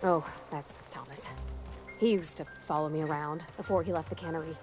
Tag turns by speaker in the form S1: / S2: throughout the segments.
S1: Oh, that's Thomas. He used to follow me around before he left the cannery.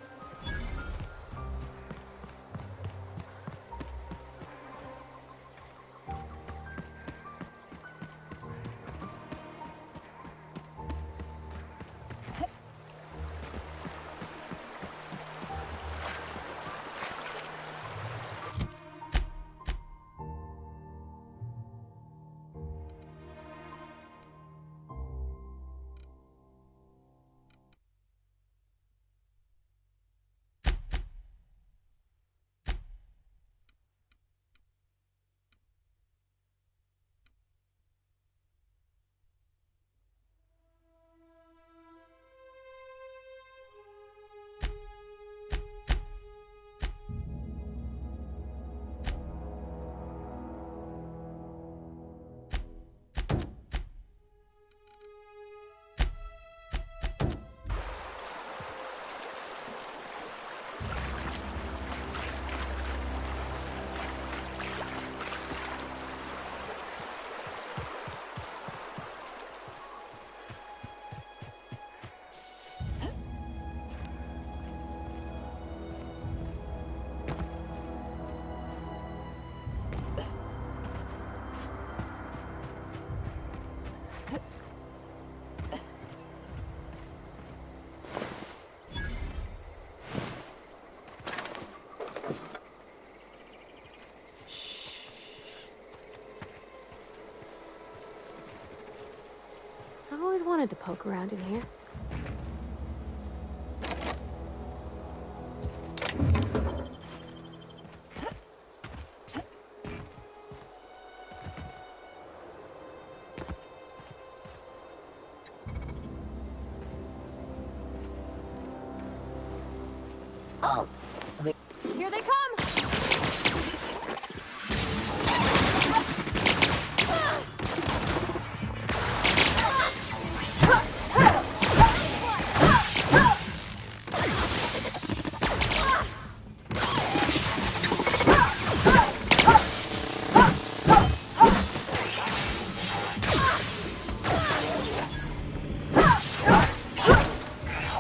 S1: I've always wanted to poke around in here.
S2: Oh, sweet.
S1: Here they come!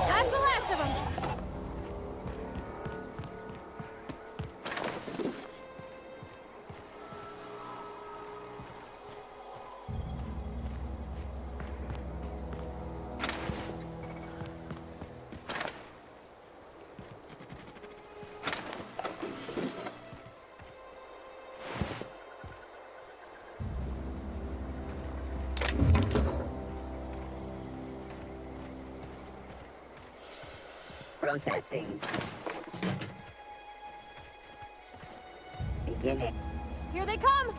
S1: That's the last of them!
S2: Processing. Beginning.
S1: Here they come!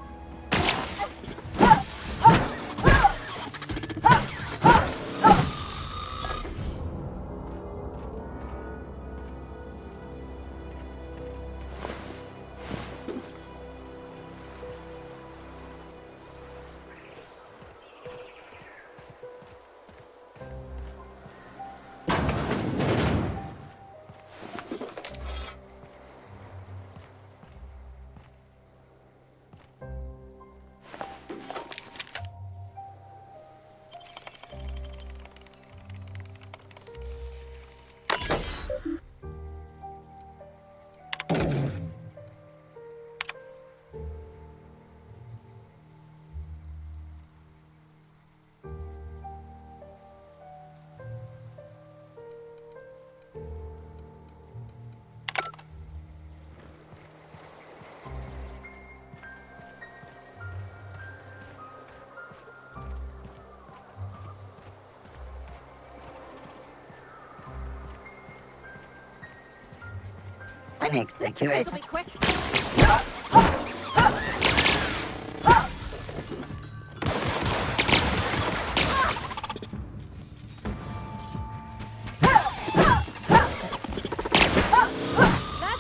S2: Panic security.
S1: This'll be quick. That's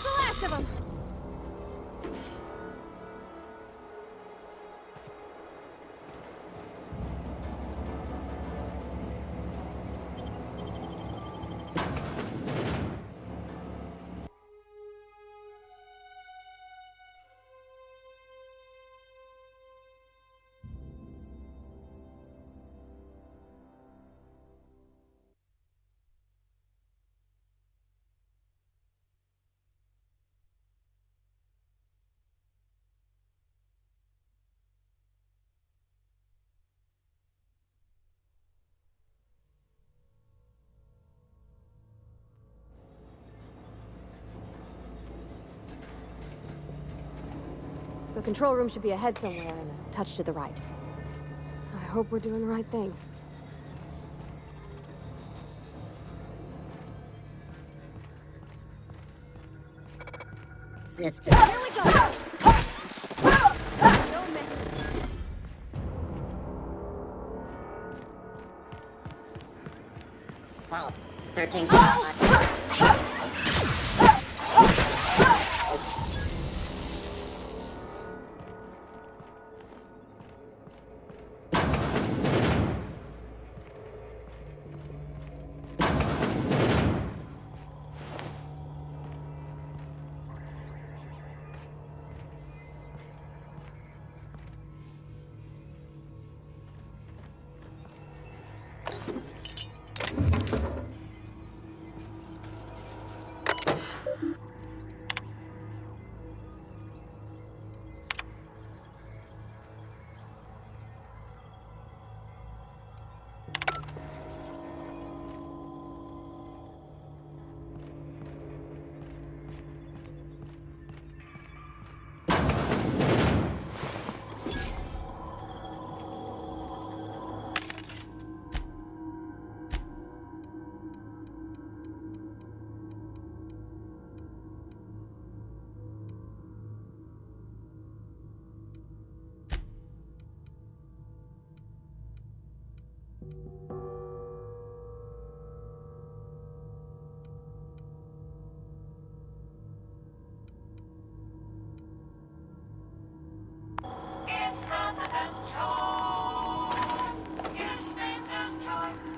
S1: the last of them! The control room should be ahead somewhere and a touch to the right. I hope we're doing the right thing.
S2: Sister.
S1: Here we go! No missing.
S2: Halt. Searching for
S3: It's not the best choice. It's Spacer's choice.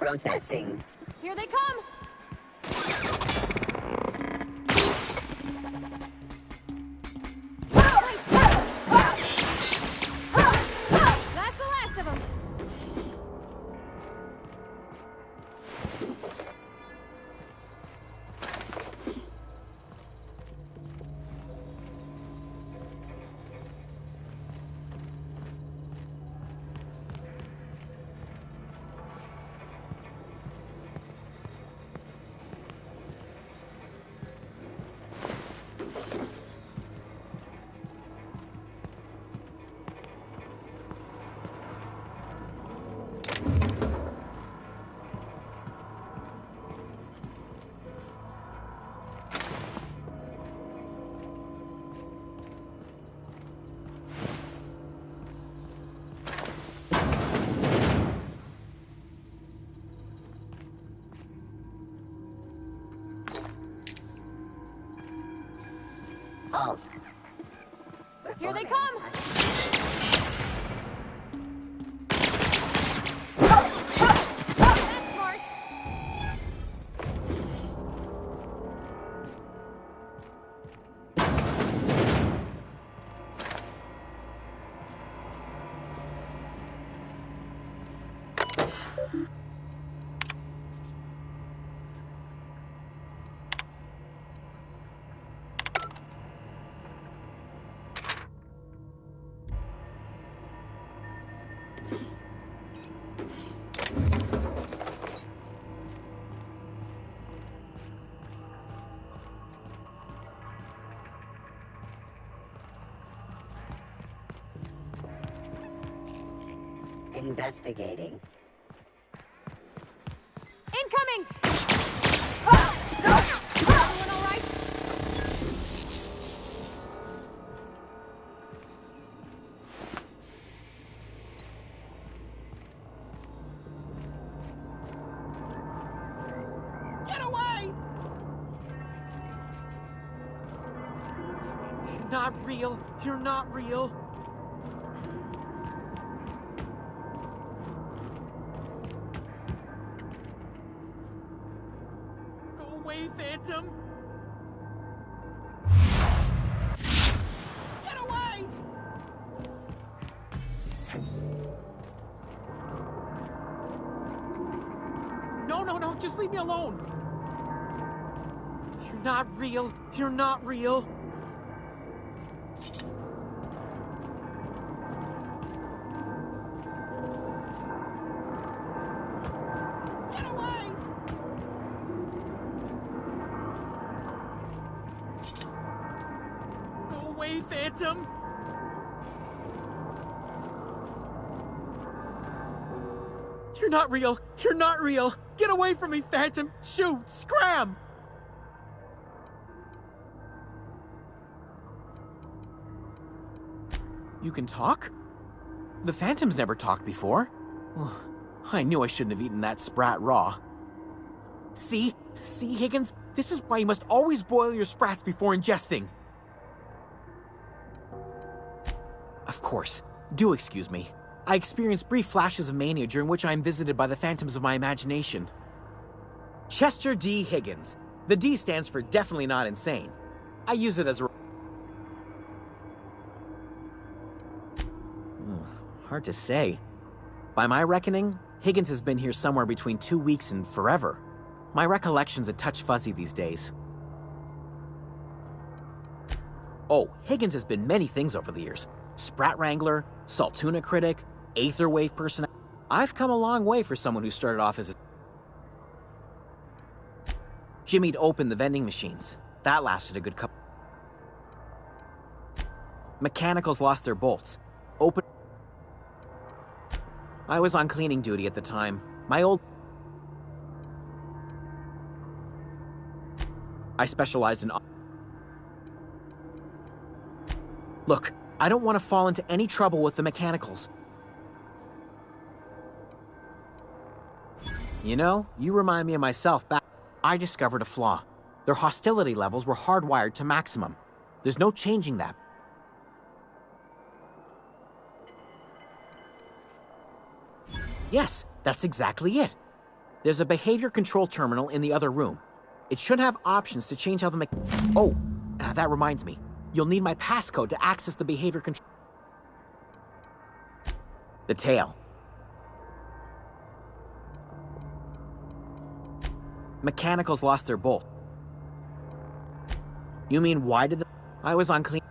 S2: processing.
S1: Here they come! That's the last of them!
S2: Halt.
S1: Here they come! That's smart!
S2: investigating.
S1: Incoming! Ah! Everyone all right?
S4: Get away! You're not real. You're not real. Go away, Phantom! Get away! No, just leave me alone! You're not real. You're not real. Get away! Go away, Phantom! You're not real. You're not real. Get away from me, Phantom. Shoot! Scram! You can talk? The Phantom's never talked before. I knew I shouldn't have eaten that sprat raw. See, Higgins? This is why you must always boil your sprats before ingesting. Of course. Do excuse me. I experience brief flashes of mania during which I am visited by the phantoms of my imagination. Chester D. Higgins. The D stands for definitely not insane. I use it as a... Hard to say. By my reckoning, Higgins has been here somewhere between 2 weeks and forever. My recollection's a touch fuzzy these days. Oh, Higgins has been many things over the years. Sprat Wrangler, Saltuna Critic, Aetherwave person. I've come a long way for someone who started off as a... Jimmy'd opened the vending machines. That lasted a good couple... Mechanicals lost their bolts. Open... I was on cleaning duty at the time. My old... I specialized in... Look, I don't want to fall into any trouble with the mechanicals. You know, you remind me of myself back... I discovered a flaw. Their hostility levels were hardwired to maximum. There's no changing that. Yes, that's exactly it. There's a behavior control terminal in the other room. It should have options to change how the Oh, that reminds me. You'll need my passcode to access the behavior control... The tail. Mechanicals lost their bolt. You mean why did the... I was on clean...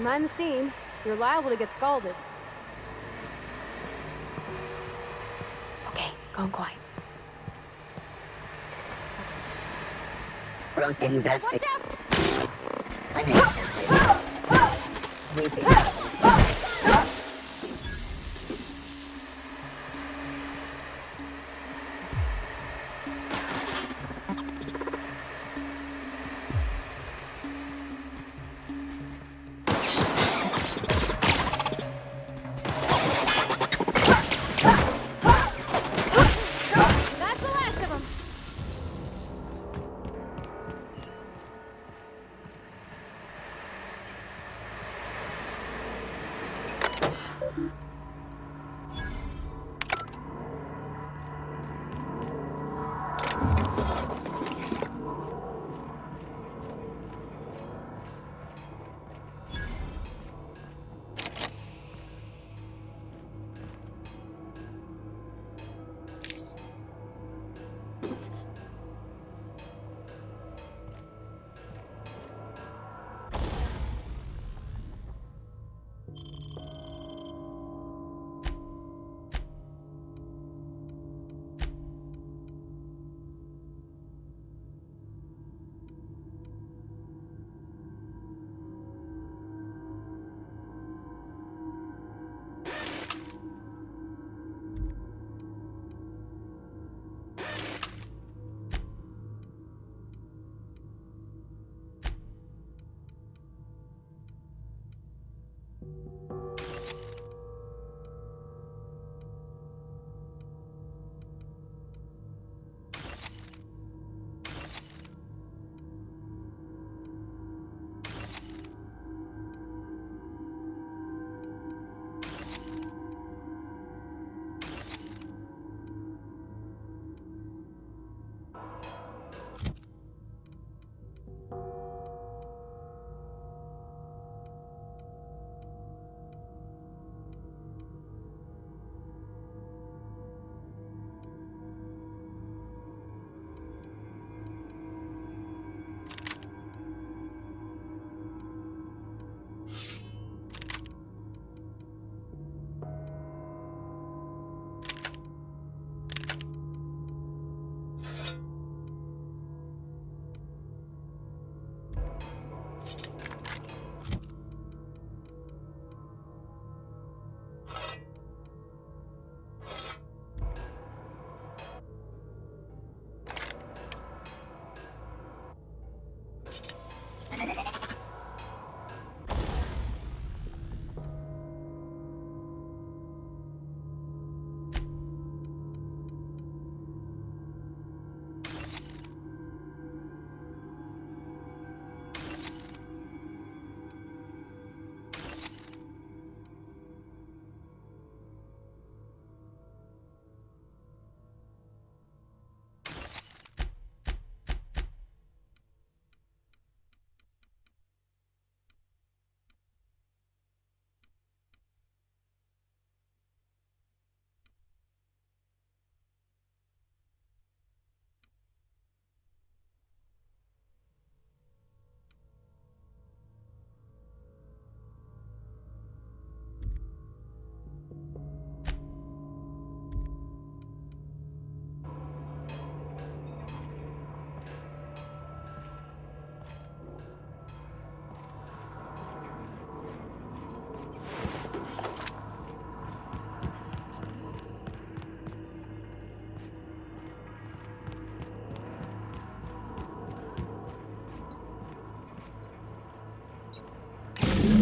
S1: Mind the steam. You're liable to get scalded. Okay, going quiet.
S2: Rose investigate.
S1: Watch out!
S2: Sweeping.
S1: That's the last of them.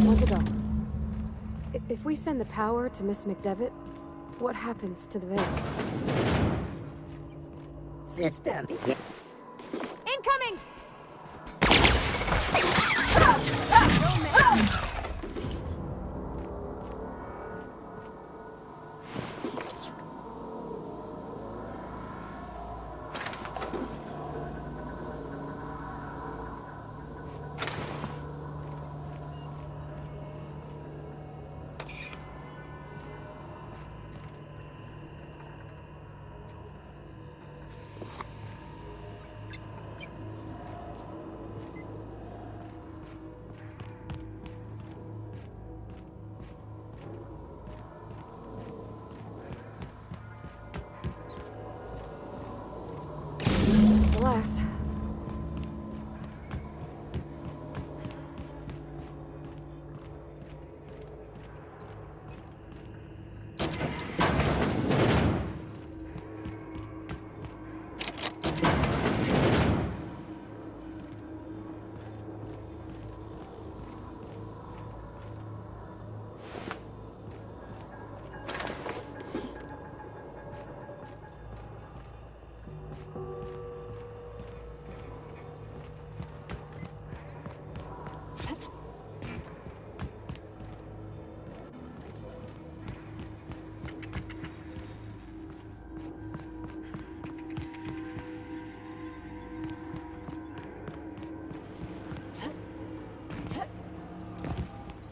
S1: Want to go. If we send the power to Miss McDevitt, what happens to the Vic?
S2: System.
S1: Incoming!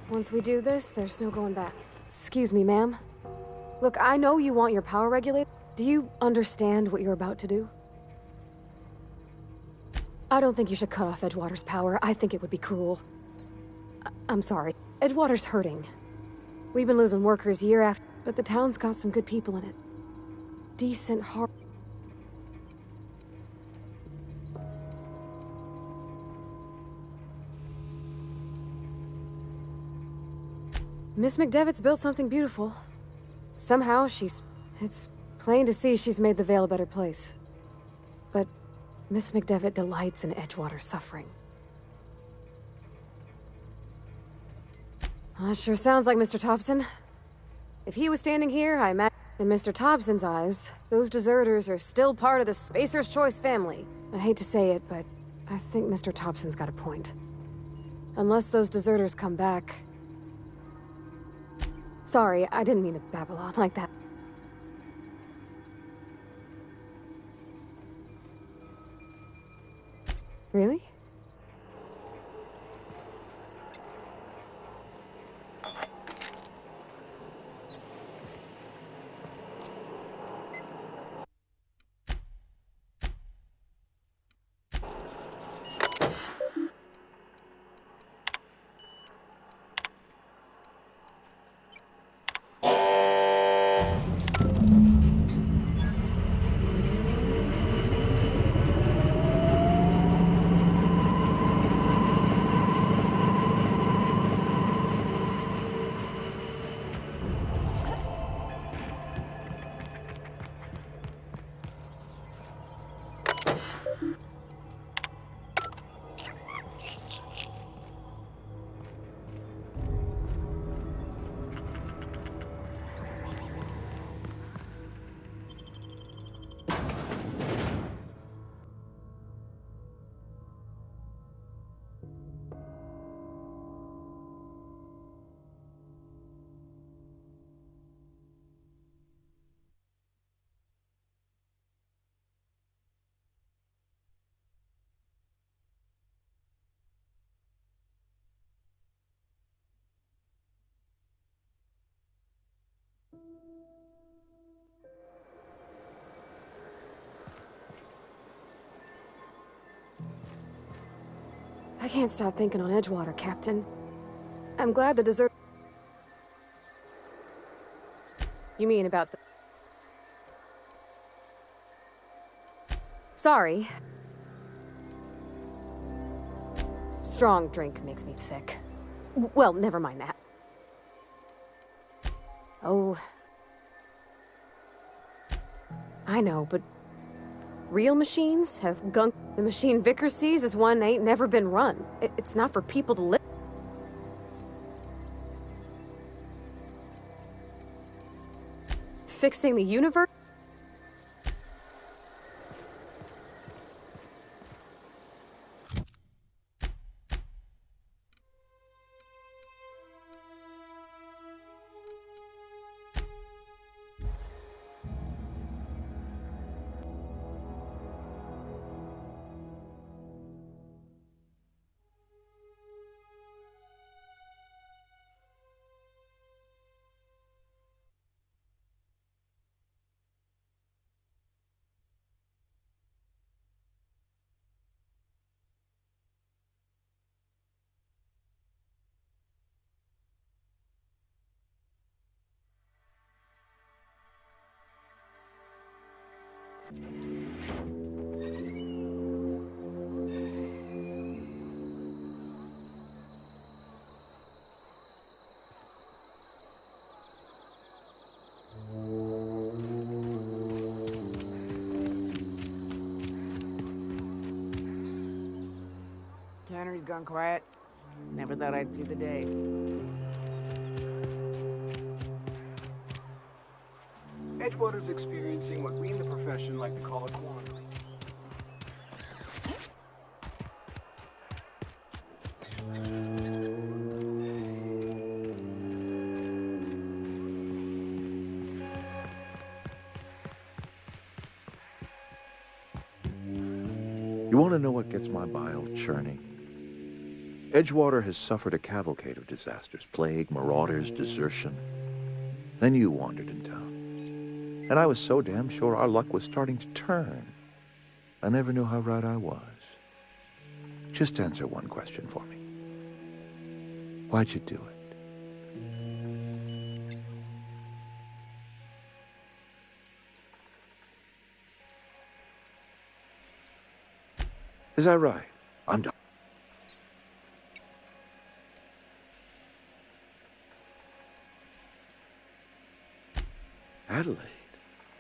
S1: Once we do this, there's no going back. Excuse me, ma'am. Look, I know you want your power regulated. Do you understand what you're about to do? I don't think you should cut off Edgewater's power. I think it would be cruel. I'm sorry. Edgewater's hurting. We've been losing workers year after, but the town's got some good people in it. Decent, hard... Miss McDevitt's built something beautiful. Somehow it's plain to see she's made the Vale a better place. But Miss McDevitt delights in Edgewater's suffering. Well, that sure sounds like Mr. Thompson. If he was standing here, I imagine in Mr. Thompson's eyes, those deserters are still part of the Spacer's Choice family. I hate to say it, but I think Mr. Thompson's got a point. Unless those deserters come back... Sorry, I didn't mean to babble on like that. Really? I can't stop thinking on Edgewater, Captain. I'm glad the desert... You mean about the... Sorry. Strong drink makes me sick. Well, never mind that. Oh... I know, but... Real machines have gunk. The machine Vickers sees is one ain't never been run. It's not for people to live. Fixing the universe?
S5: Tannery's gone quiet. Never thought I'd see the day.
S6: Edgewater's experiencing what we in the profession like to call a quandary.
S7: You want to know what gets my bile churning? Edgewater has suffered a cavalcade of disasters, plague, marauders, desertion. Then you wandered in town. And I was so damn sure our luck was starting to turn. I never knew how right I was. Just answer one question for me. Why'd you do it? Is that right? I'm done. Adelaide.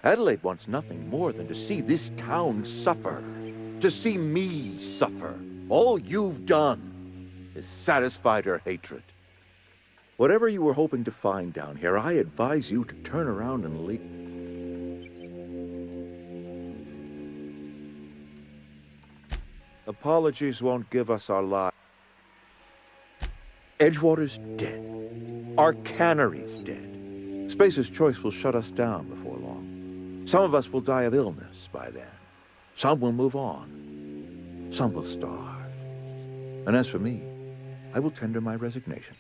S7: Adelaide wants nothing more than to see this town suffer. To see me suffer. All you've done is satisfied her hatred. Whatever you were hoping to find down here, I advise you to turn around and leave. Apologies won't give us our lives. Edgewater's dead. Our cannery's dead. Spacer's Choice will shut us down before long. Some of us will die of illness by then. Some will move on. Some will starve. And as for me, I will tender my resignation.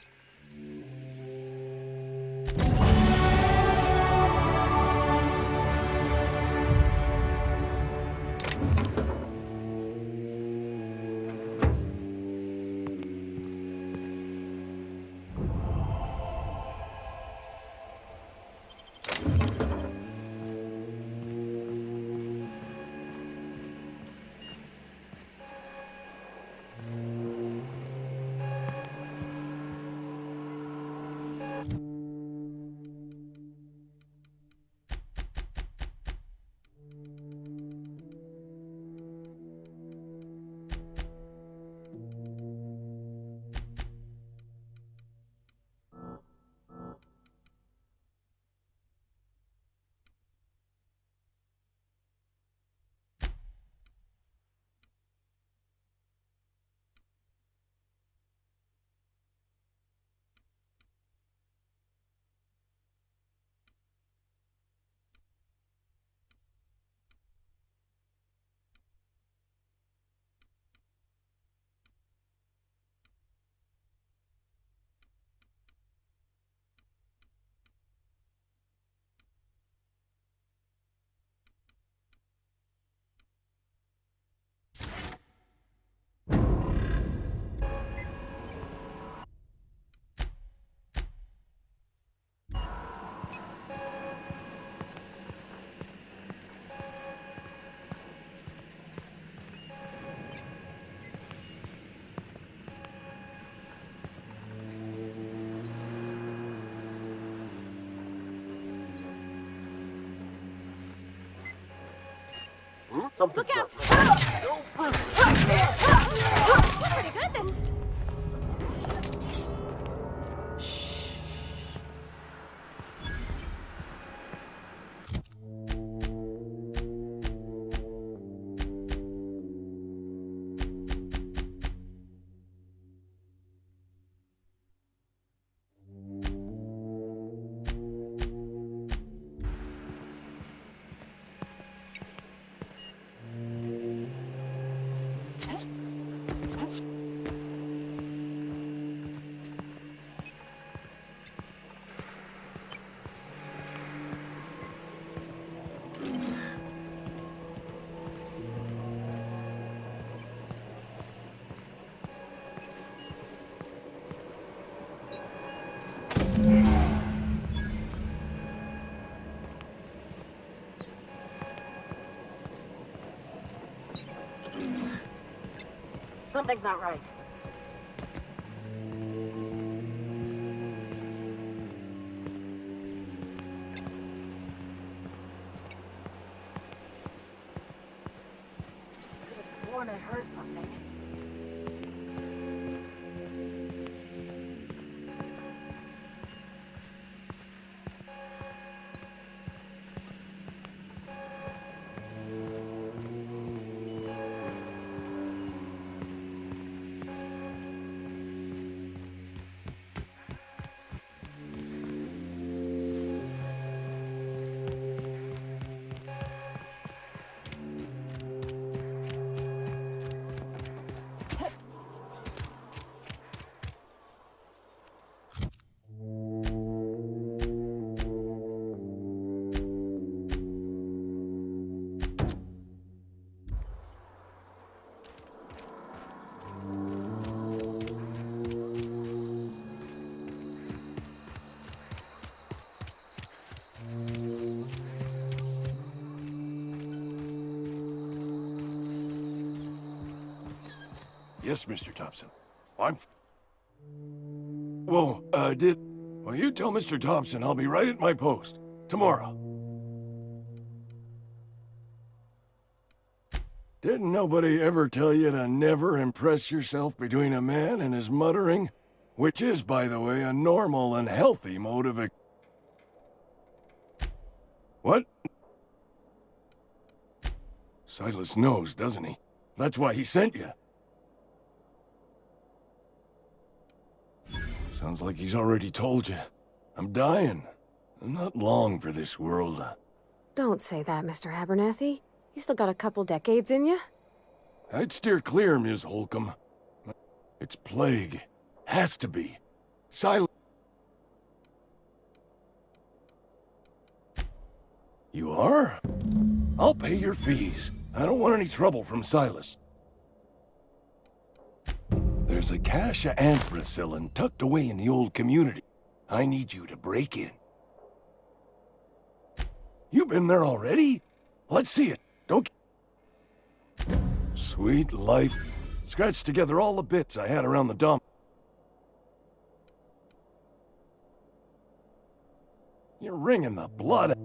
S1: Look out! We're pretty good at this.
S2: Something's not right. I could have sworn I heard something.
S8: Yes, Mr. Thompson. Whoa, Well, you tell Mr. Thompson I'll be right at my post. Tomorrow. Didn't nobody ever tell you to never impress yourself between a man and his muttering? Which is, by the way, a normal and healthy mode of What? Silas knows, doesn't he? That's why he sent you. Sounds like he's already told you. I'm dying. I'm not long for this world.
S1: Don't say that, Mr. Abernathy. You still got a couple decades in you.
S8: I'd steer clear, Ms. Holcomb. It's plague. Has to be. Silas. You are? I'll pay your fees. I don't want any trouble from Silas. There's a cache of anthracillin tucked away in the old community. I need you to break in. You been there already? Let's see it. Don't... Sweet life. Scratched together all the bits I had around the dump. You're wringing the blood.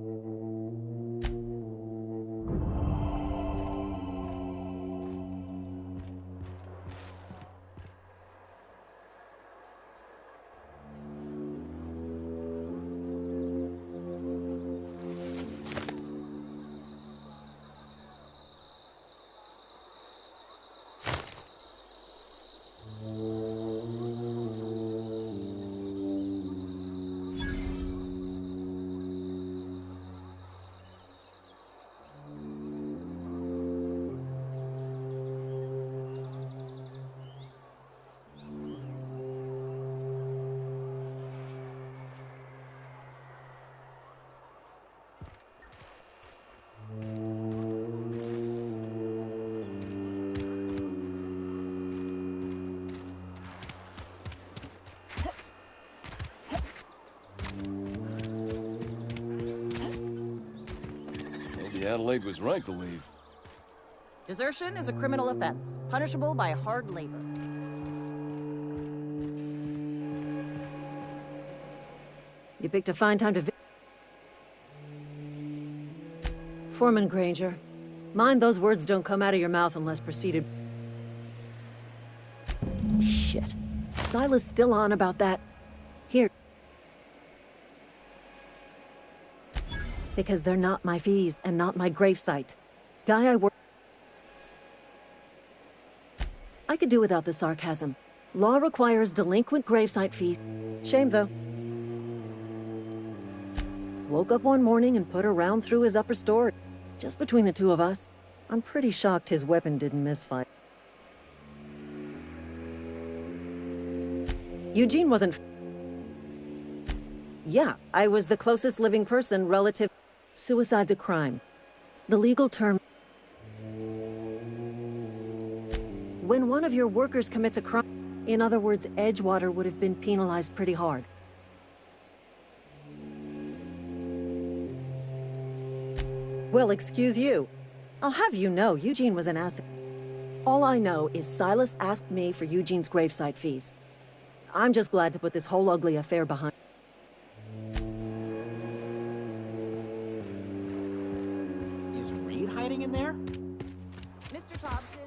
S8: Adelaide was right to leave.
S2: Desertion is a criminal offense, punishable by hard labor. You picked a fine time to Foreman Granger, mind those words don't come out of your mouth unless preceded. Shit. Silas still on about that. Here. Because they're not my fees and not my gravesite. Guy I work... I could do without the sarcasm. Law requires delinquent gravesite fees. Shame, though. Woke up one morning and put a round through his upper story. Just between the two of us. I'm pretty shocked his weapon didn't misfire. Eugene wasn't... Yeah, I was the closest living person relative... Suicide's a crime. The legal term... When one of your workers commits a crime, in other words, Edgewater would have been penalized pretty hard. Well, excuse you. I'll have you know, Eugene was an asset. All I know is Silas asked me for Eugene's gravesite fees. I'm just glad to put this whole ugly affair behind.
S4: Is Reed hiding in there?
S2: Mr. Thompson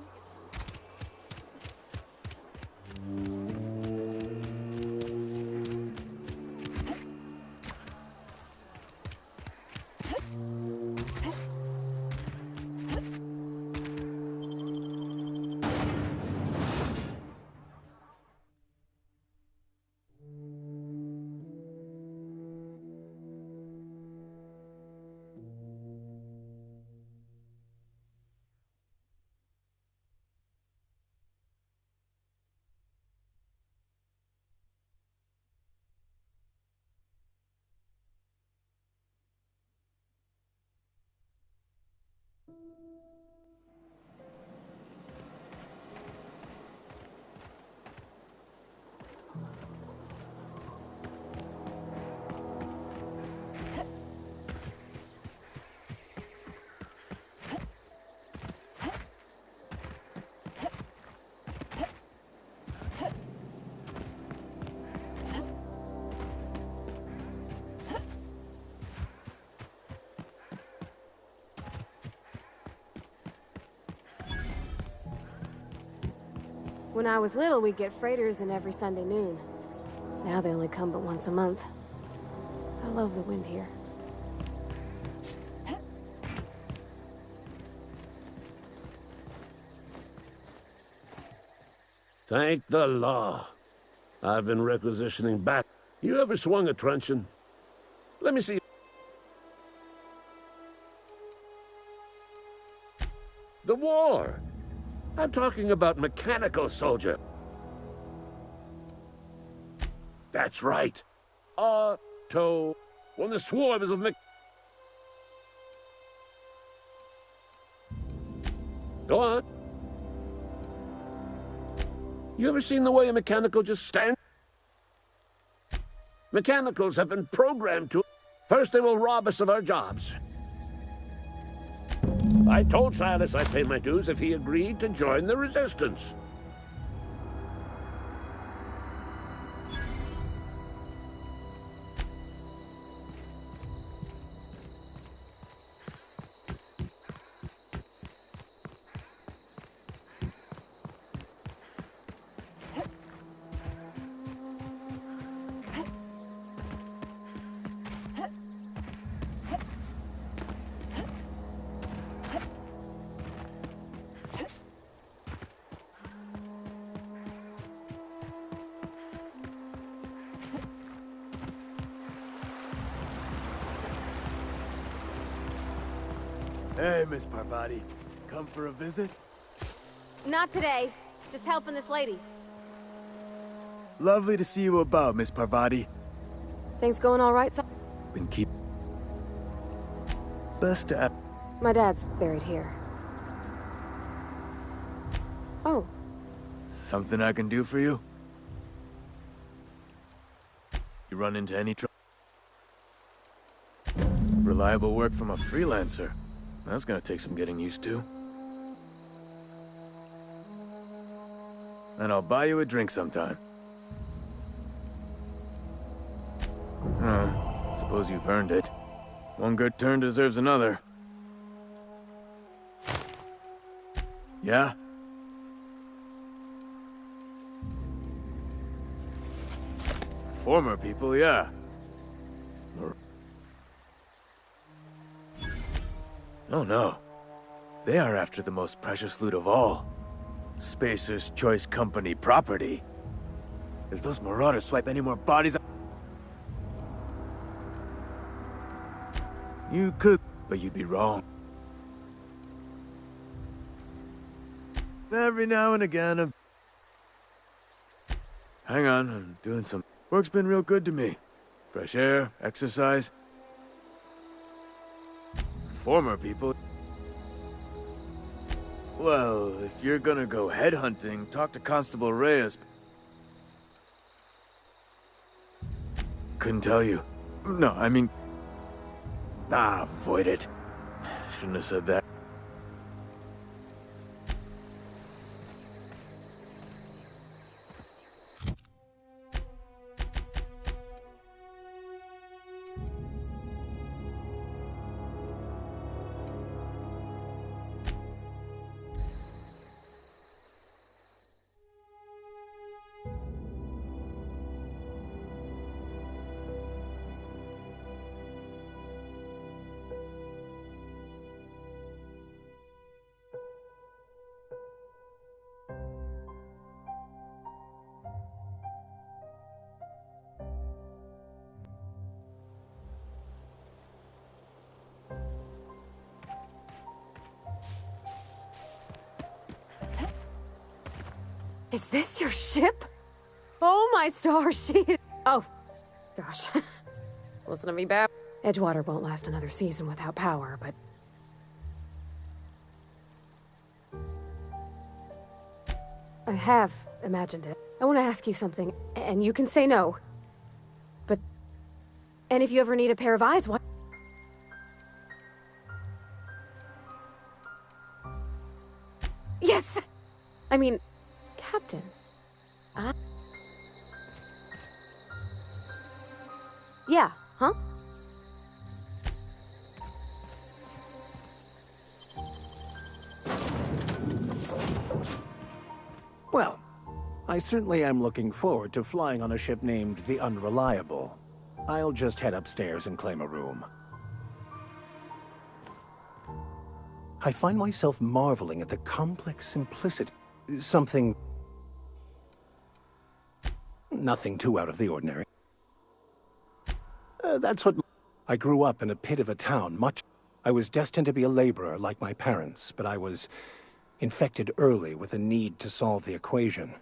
S1: When I was little, we'd get freighters in every Sunday noon. Now they only come but once a month. I love the wind here.
S9: Thank the law. I've been requisitioning bat. You ever swung a truncheon? Let me see. The war. I'm talking about mechanical soldier. That's right. Auto. When the swarms of Go on. You ever seen the way a mechanical just stands? Mechanicals have been programmed to... First they will rob us of our jobs. I told Silas I'd pay my dues if he agreed to join the resistance.
S10: Hey, Miss Parvati. Come for a visit?
S1: Not today. Just helping this lady.
S10: Lovely to see you about, Miss Parvati.
S1: Things going all right, son?
S10: Been keep... Best to...
S1: My dad's buried here. Oh,
S10: Something I can do for you? You run into any trouble? Reliable work from a freelancer. That's gonna take some getting used to. And I'll buy you a drink sometime. Suppose you've earned it. One good turn deserves another. Yeah? Former people, yeah. Oh no. They are after the most precious loot of all. Spacer's Choice Company property. If those marauders swipe any more bodies... You could, but you'd be wrong. Every now and again, Hang on, I'm doing some... Work's been real good to me. Fresh air, exercise. Former people... Well, if you're gonna go headhunting, talk to Constable Reyes. Couldn't tell you. No, I mean... avoid it. Shouldn't have said that.
S1: is this your ship? Oh, my stars, she is... Oh, gosh. Listen to me, Bab. Edgewater won't last another season without power, but... I have imagined it. I want to ask you something, and you can say no. But... And if you ever need a pair of eyes, what... Yes! I mean, Captain. Yeah, huh?
S10: Well,
S11: I certainly am looking forward to flying on a ship named the Unreliable. I'll just head upstairs and claim a room. I find myself marveling at the complex simplicity. Something... nothing too out of the ordinary. That's what... I grew up in a pit of a town, I was destined to be a laborer like my parents, but I was infected early with a need to solve the equation.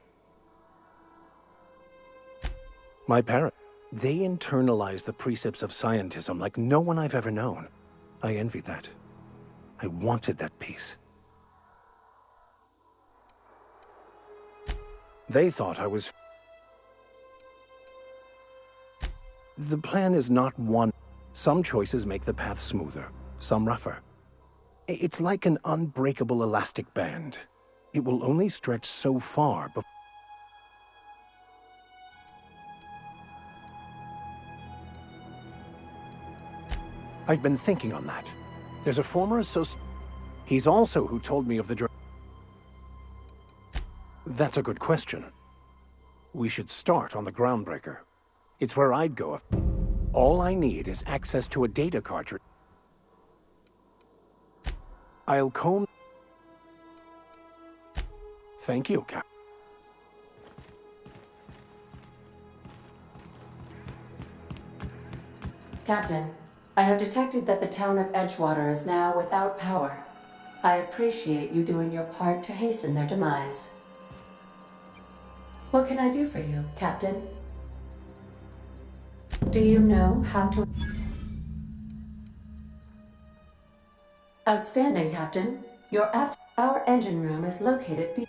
S11: My parents, they internalized the precepts of scientism like no one I've ever known. I envied that. I wanted that peace. They thought I was... The plan is not one. Some choices make the path smoother, some rougher. It's like an unbreakable elastic band. It will only stretch so far before... I've been thinking on that. There's a former associate... He's also who told me of the... That's a good question. We should start on the groundbreaker. It's where I'd go if... All I need is access to a data cartridge. I'll comb... Thank you, Cap.
S12: Captain, I have detected that the town of Edgewater is now without power. I appreciate you doing your part to hasten their demise. What can I do for you, Captain? Do you know how to... Outstanding, Captain. Our engine room is located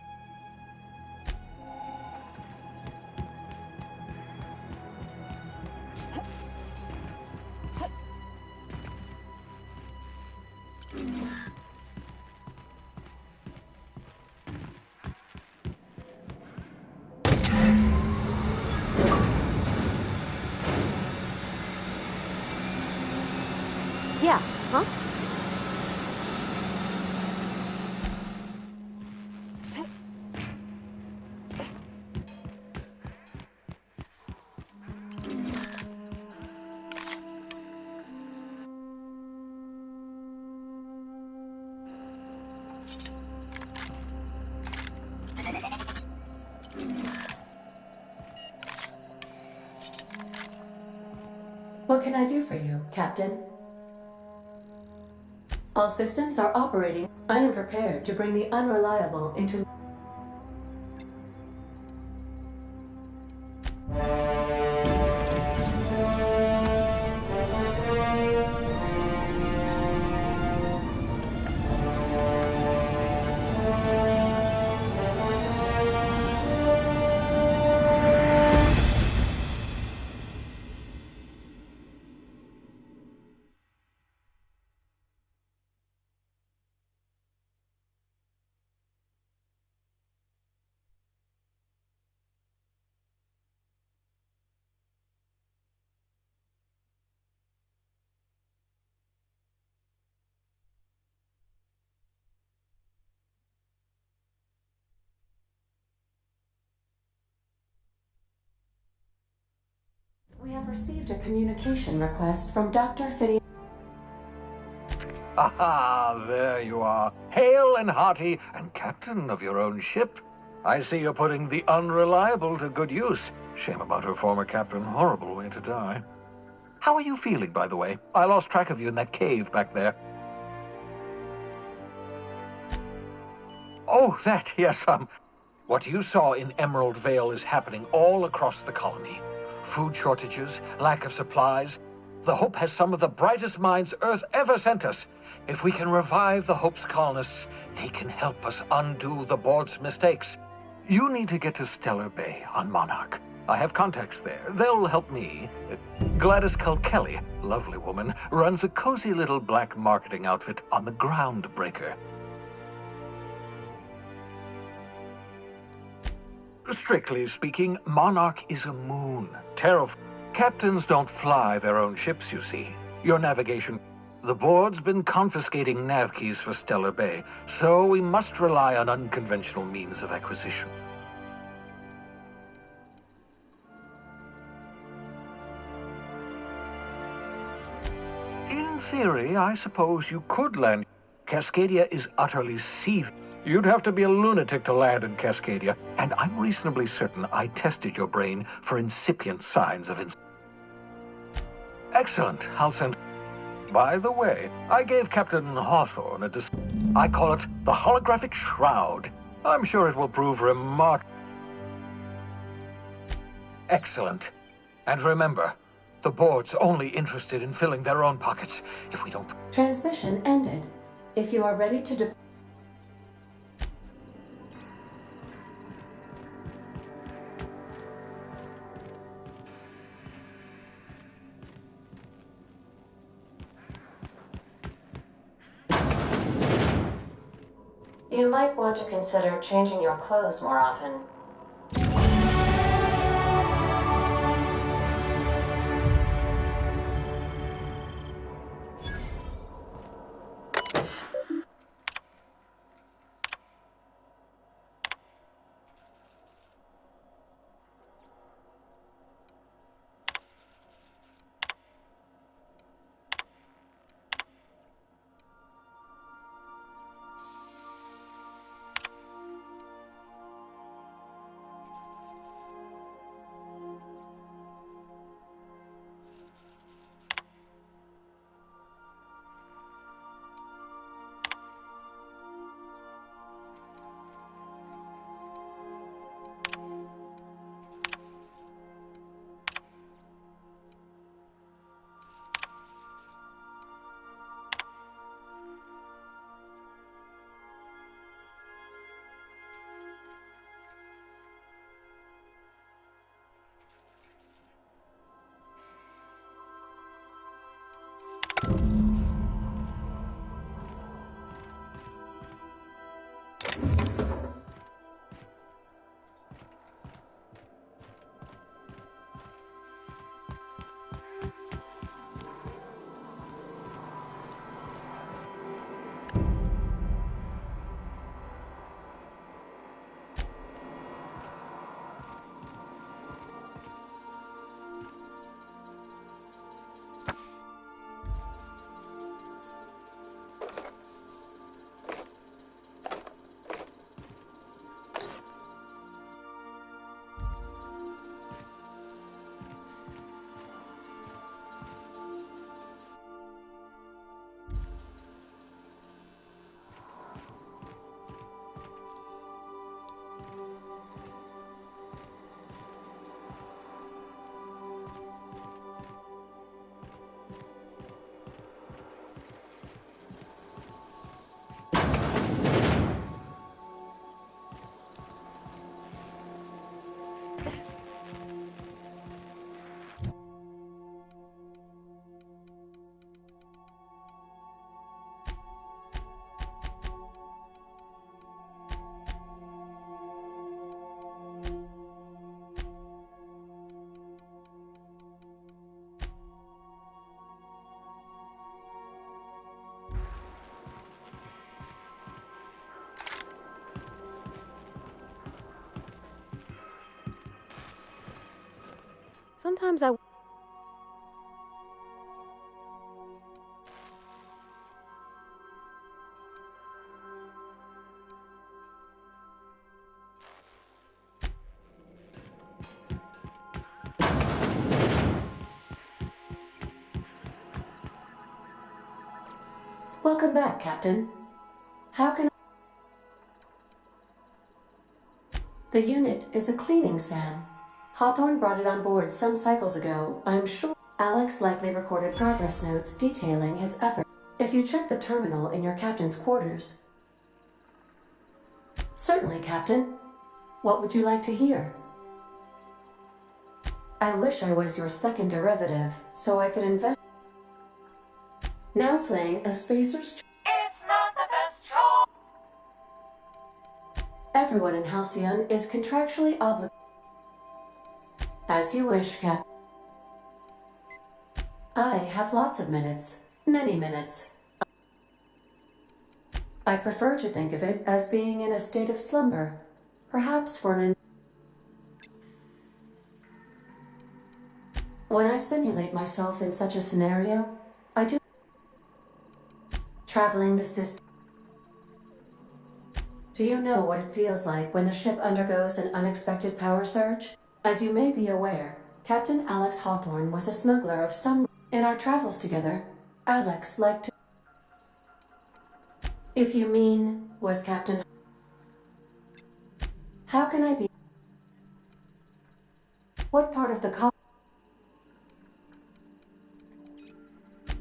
S1: Yeah, huh?
S12: What can I do for you, Captain? All systems are operating. I am prepared to bring the Unreliable into... We have received a communication request from Dr. Finney.
S13: Aha, there you are. Hale and hearty, and captain of your own ship. I see you're putting the Unreliable to good use. Shame about her former captain. Horrible way to die. How are you feeling, by the way? I lost track of you in that cave back there. Oh, that, yes, what you saw in Emerald Vale is happening all across the colony. Food shortages, lack of supplies. The Hope has some of the brightest minds Earth ever sent us. If we can revive the Hope's colonists, they can help us undo the board's mistakes. You need to get to Stellar Bay on Monarch. I have contacts there. They'll help me. Gladys Kelly, lovely woman, runs a cozy little black marketing outfit on the Groundbreaker. Strictly speaking, Monarch is a moon. Captains don't fly their own ships, you see. Your navigation... The board's been confiscating nav keys for Stellar Bay, so we must rely on unconventional means of acquisition. theory, I suppose you could land. Cascadia is utterly seething. You'd have to be a lunatic to land in Cascadia, and I'm reasonably certain I tested your brain for incipient signs of Excellent. I'll send... By the way, I gave Captain Hawthorne I call it the holographic shroud. I'm sure it will prove Excellent. And remember, the board's only interested in filling their own pockets. If we don't...
S12: Transmission ended. If you are ready to deploy... You might want to consider changing your clothes more often.
S1: Sometimes I...
S12: Welcome back, Captain. How can... The unit is a cleaning SAM. Hawthorne brought it on board some cycles ago. I'm sure Alex likely recorded progress notes detailing his effort. If you check the terminal in your captain's quarters... Certainly, Captain. What would you like to hear? I wish I was your second derivative, so I could invest... Now playing a Spacer's...
S3: It's not the best choice.
S12: Everyone in Halcyon is contractually obligated... As you wish, Cap. I have lots of minutes. Many minutes. I prefer to think of it as being in a state of slumber. Perhaps for an... When I simulate myself in such a scenario, I do... traveling the system. Do you know what it feels like when the ship undergoes an unexpected power surge? As you may be aware, Captain Alex Hawthorne was a smuggler of some... In our travels together, Alex liked to... If you mean, was Captain... How can I be... What part of the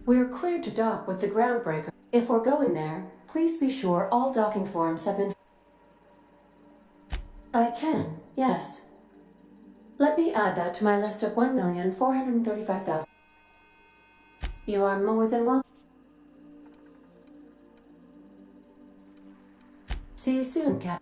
S12: We're cleared to dock with the groundbreaker. If we're going there, please be sure all docking forms have been... I can, yes. Let me add that to my list of 1,435,000. You are more than welcome. See you soon, Cap.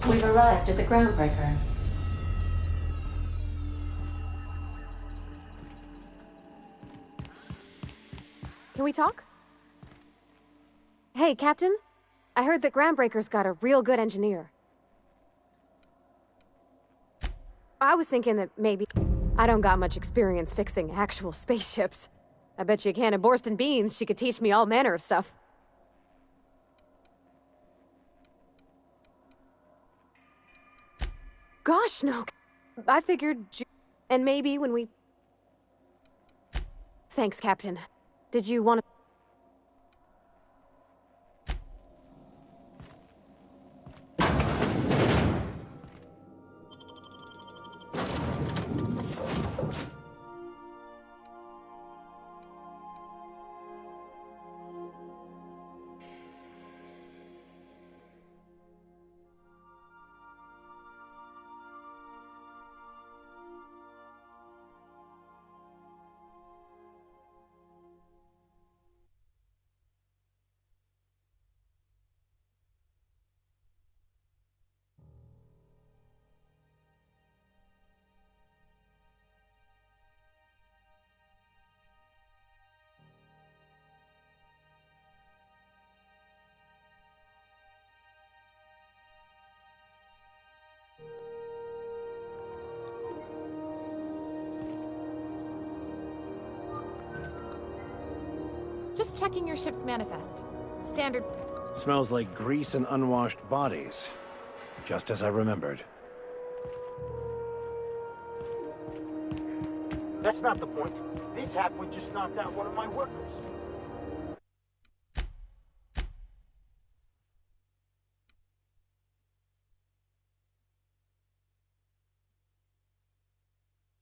S12: We've arrived at the groundbreaker.
S1: Can we talk? Hey, Captain. I heard that Groundbreaker's got a real good engineer. I was thinking that maybe... I don't got much experience fixing actual spaceships. I bet you a can of Borston beans she could teach me all manner of stuff. Gosh, no. I figured... And maybe when we... Thanks, Captain. Did you want to...
S14: Just checking your ship's manifest. Standard...
S11: Smells like grease and unwashed bodies. Just as I remembered.
S15: That's not the point. This halfway just knocked out one of my workers.